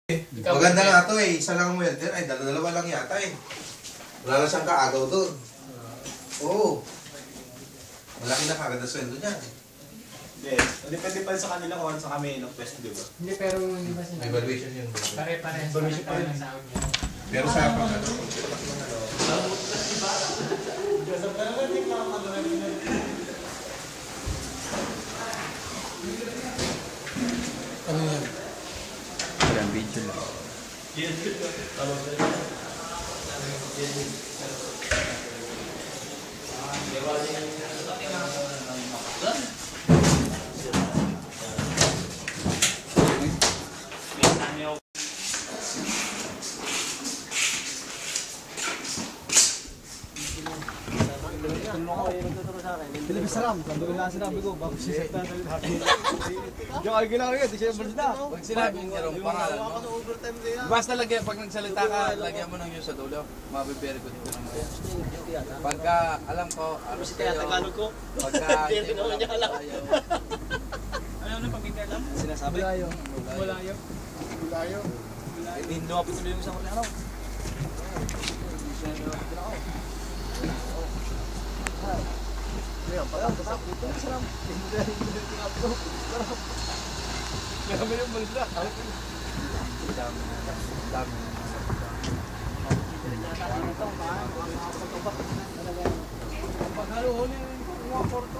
Maganda nga to eh, isa lang ang welder, ay dalawa lang yata eh. Wala na siyang kaagaw doon. Oo. Malaki na kagad ang sweldo niya. Hindi, depende pa sa kanila kung ano sa kami ng pwesto, di ba? Hindi, pero hindi ba sila? Evaluation yun. Pare-pares. Pare-pares sa akin. Pero sa pag ano? Ano yan? Parang video lang. Pili salam, sabi ko na sinabi ko, bago siya sa tayo. Diyan kayo ginagawa yun, di siya yung balita. Pag sinabi niya rin pangalan mo, basta lagyan, pag nagsalita ka, lagyan mo ng yun sa dulo, mabe-very good ko naman yan. Pagka alam ko, aros kayo, pagka hindi mo lang ayaw. Ano na pag-hindi alam? Sinasabi? Bulayo. Bulayo. Bulayo. Hindi lumapit tuloy yung isang araw. Kami yung balita. Dami. Pag halo-huli, mga porto.